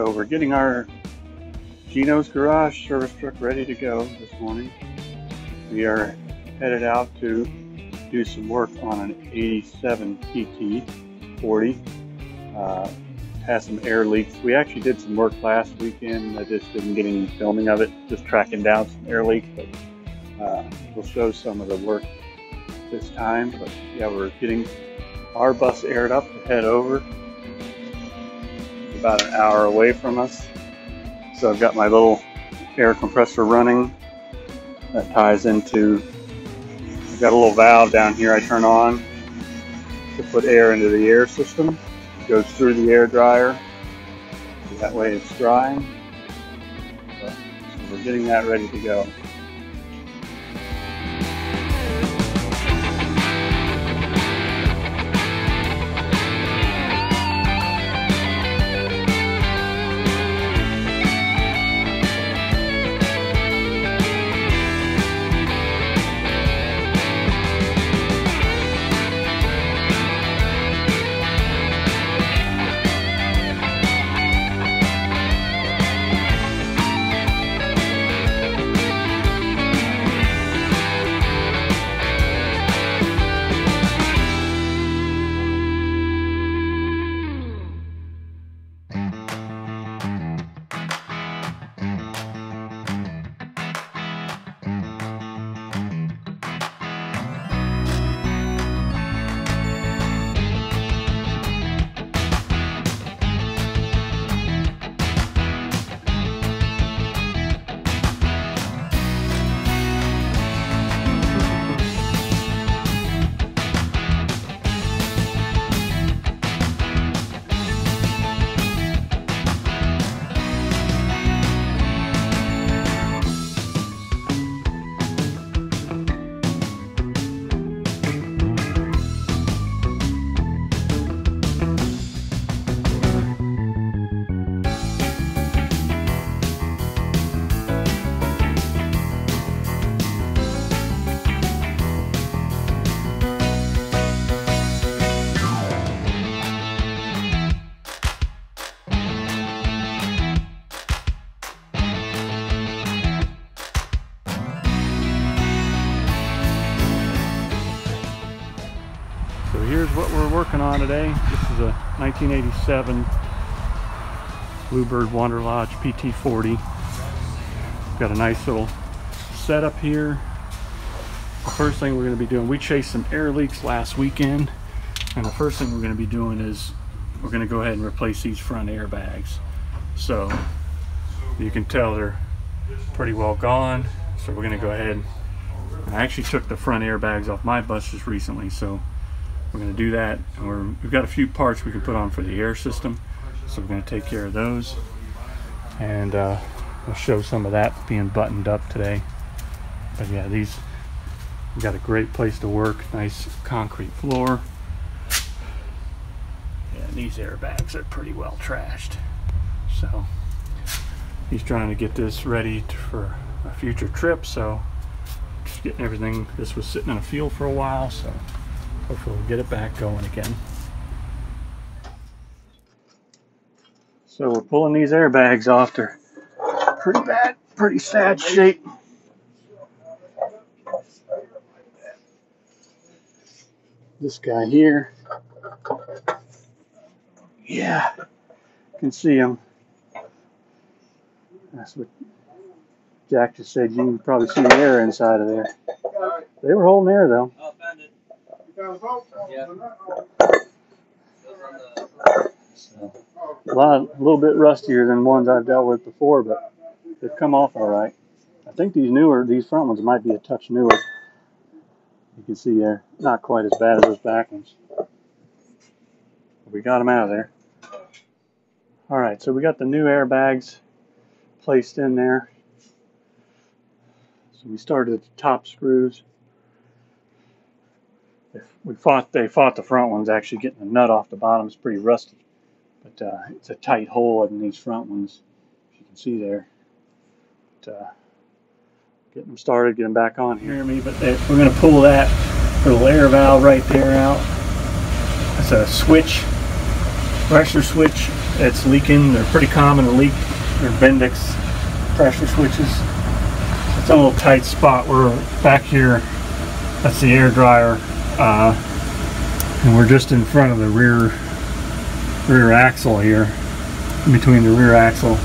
So we're getting our Gino's garage service truck ready to go this morning. We are headed out to do some work on an 87 PT40. Has some air leaks. We actually did some work last weekend. I just didn't get any filming of it, just tracking down some air leaks, but we'll show some of the work this time. But yeah, we're getting our bus aired up to head over. It's about an hour away from us. So I've got my little air compressor running that ties into, I've got a little valve down here I turn on to put air into the air system. It goes through the air dryer, so that way it's drying. So we're getting that ready to go. So here's what we're working on today. This is a 1987 Bluebird Wanderlodge PT40. Got a nice little setup here. The first thing we're going to be doing, we chased some air leaks last weekend, and the first thing we're going to be doing is we're going to go ahead and replace these front airbags. So you can tell they're pretty well gone. So we're going to go ahead. I actually took the front airbags off my bus just recently, so we're going to do that, and we've got a few parts we can put on for the air system, so we're going to take care of those, and we'll show some of that being buttoned up today. But yeah, these, we got a great place to work, nice concrete floor. Yeah, and these airbags are pretty well trashed, so he's trying to get this ready for a future trip, so just getting everything. This was sitting in a field for a while, so hopefully we'll get it back going again. So we're pulling these airbags off. They're pretty bad, pretty sad shape. This guy here, yeah, you can see him. That's what Jack just said. You can probably see the air inside of there. They were holding air though. Yeah. So, a little bit rustier than ones I've dealt with before, but they've come off all right. I think these front ones might be a touch newer. You can see they're not quite as bad as those back ones. We got them out of there. All right, so we got the new airbags placed in there. So we started at the top screws. They fought the front ones. Actually getting the nut off the bottom is pretty rusty, but it's a tight hole in these front ones, as you can see there. But, getting them started, get them back on here. But we're going to pull that little air valve right there out. That's a switch, pressure switch it's leaking. They're pretty common to leak. They're Bendix pressure switches. It's a little tight spot. We're back here. That's the air dryer, and we're just in front of the rear axle here, in between the rear axle.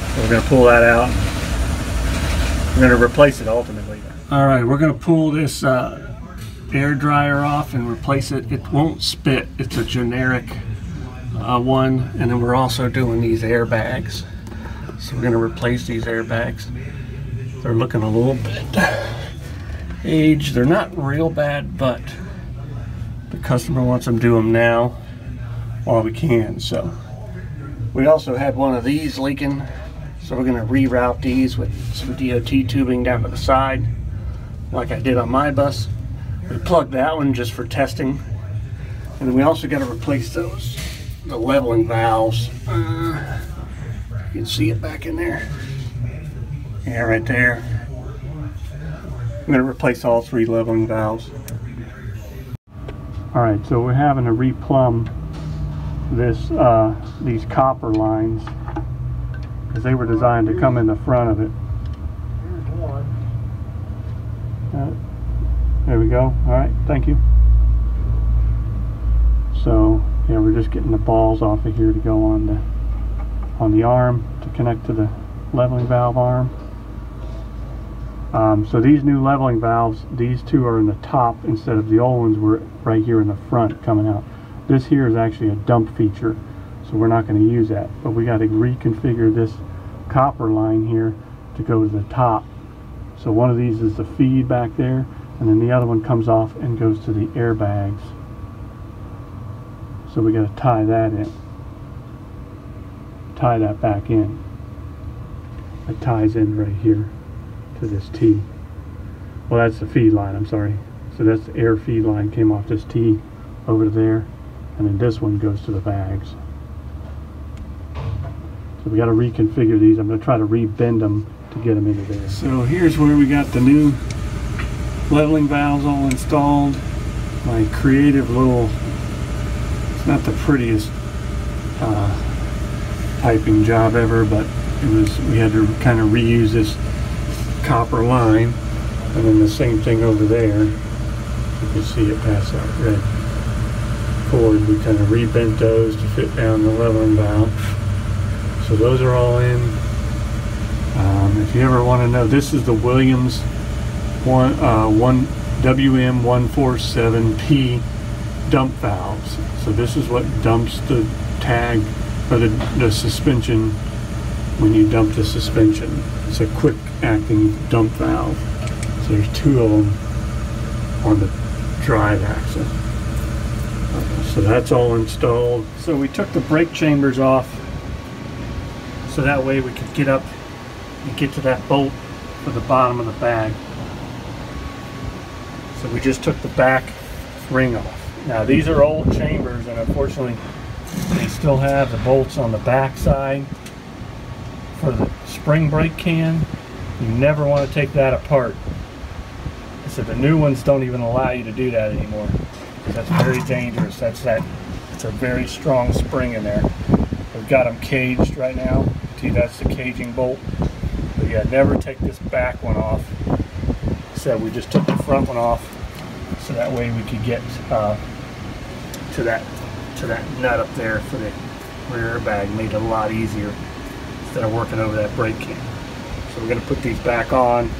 So we're going to pull that out. We're going to replace it ultimately. All right, we're going to pull this air dryer off and replace it. It won't spit. It's a generic one, and then we're also doing these airbags. So we're going to replace these airbags. They're looking a little bit aged. They're not real bad, but the customer wants them to do them now while we can. So we also had one of these leaking, so we're going to reroute these with some DOT tubing down to the side, like I did on my bus. We plugged that one just for testing, and then we also got to replace the leveling valves. You can see it back in there. Yeah, right there. I'm going to replace all 3 leveling valves. All right, so we're having to replumb these copper lines because they were designed to come in the front of it. Here's one. There we go. All right, thank you. So yeah, we're just getting the balls off of here to go on the arm to connect to the leveling valve arm. So these new leveling valves, these 2 are in the top instead of the old ones were right here in the front coming out. This here is actually a dump feature, so we're not going to use that, but we got to reconfigure this copper line here to go to the top. So one of these is the feed back there, and then the other one comes off and goes to the airbags. So we got to tie that in, tie that back in. It ties in right here to this T. Well, that's the feed line, I'm sorry. So that's the air feed line, came off this T over there, and then this one goes to the bags. So we got to reconfigure these. I'm going to try to re-bend them to get them into there. So here's where we got the new leveling valves all installed. My creative little, it's not the prettiest piping job ever, but we had to kind of reuse this copper line, and then the same thing over there. You can see it past that red cord. We kind of rebent those to fit down the leveling valve. So those are all in. If you ever want to know, this is the Williams WM147P dump valves. So this is what dumps the tag or the suspension when you dump the suspension. It's a quick acting dump valve. So there's 2 of them on the drive axle. So that's all installed. So we took the brake chambers off so that way we could get up and get to that bolt for the bottom of the bag. So we just took the back ring off. Now these are old chambers, and unfortunately they still have the bolts on the back side for the spring brake can. You never want to take that apart. So the new ones don't even allow you to do that anymore, because that's very dangerous. It's a very strong spring in there. We've got them caged right now. See, that's the caging bolt. But yeah, never take this back one off. So we just took the front one off, so that way we could get to that nut up there for the rear airbag. Made it a lot easier instead of working over that brake can. So we're going to put these back on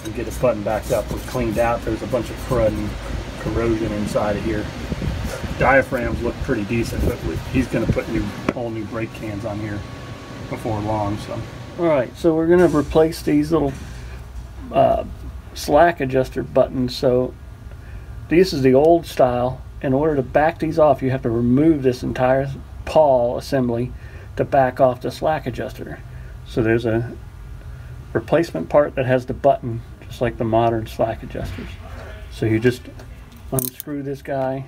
and get it buttoned back up. We're cleaned out. There's a bunch of crud and corrosion inside of here. Diaphragms look pretty decent, but he's going to put whole new brake cans on here before long. So, all right, so we're going to replace these little slack adjuster buttons. So this is the old style. In order to back these off, you have to remove this entire pawl assembly to back off the slack adjuster. So there's a replacement part that has the button, just like the modern slack adjusters. So you just unscrew this guy.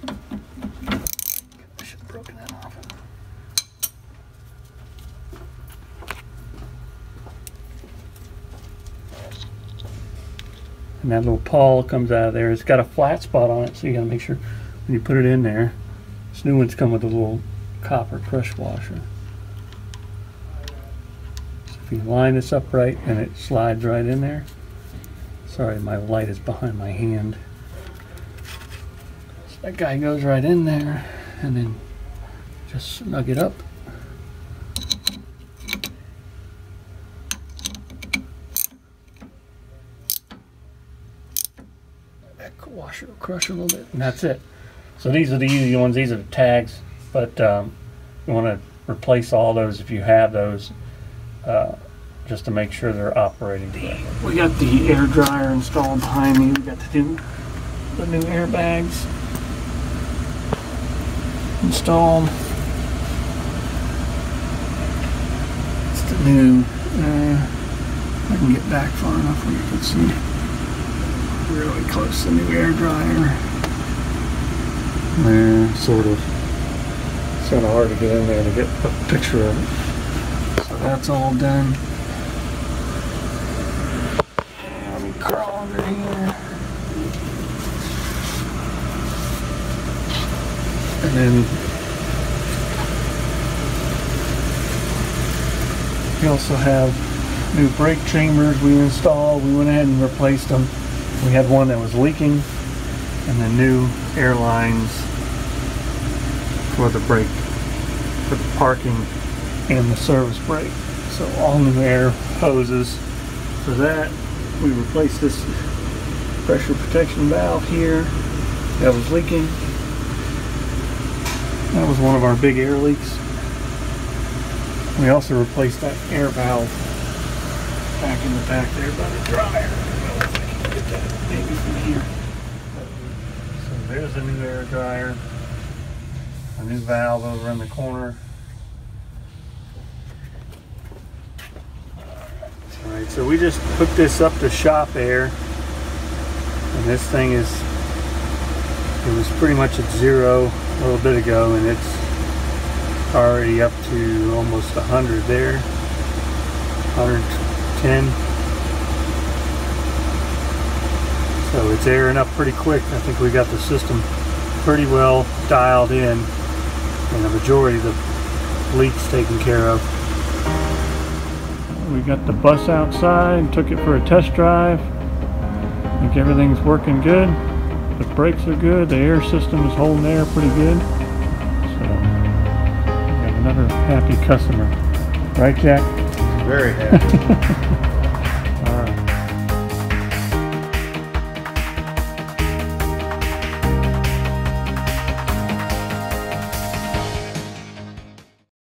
I should have broken that off. And that little pawl comes out of there. It's got a flat spot on it, so you gotta make sure when you put it in there. This new one's come with a little copper crush washer. So if you line this up right and it slides right in there. Sorry, my light is behind my hand. So that guy goes right in there, and then just snug it up. That washer will crush a little bit, and that's it. So these are the easy ones. These are the tags, but you want to replace all those if you have those, just to make sure they're operating correctly. We got the air dryer installed behind me. We got the new airbags installed. It's the new. I can get back far enough where you can see really close to the new air dryer. There, sort of. It's kind of hard to get in there to get a picture of it. So that's all done. And let me crawl under here. And then we also have new brake chambers we installed. We went ahead and replaced them. We had one that was leaking, and the new air lines for the brake, for the parking and the service brake. So all new air hoses for that. We replaced this pressure protection valve here that was leaking. That was one of our big air leaks. We also replaced that air valve back in the back there by the dryer. I don't know if I can get that maybe from here. So there's a new air dryer. A new valve over in the corner. Alright, so we just hooked this up to shop air. And this thing is, it was pretty much at 0 a little bit ago, and it's already up to almost 100 there. 110. So it's airing up pretty quick. I think we got the system pretty well dialed in, and the majority of the leaks taken care of. We got the bus outside, took it for a test drive. I think everything's working good. The brakes are good, the air system is holding air pretty good. So we have another happy customer. Right, Jack? Very happy.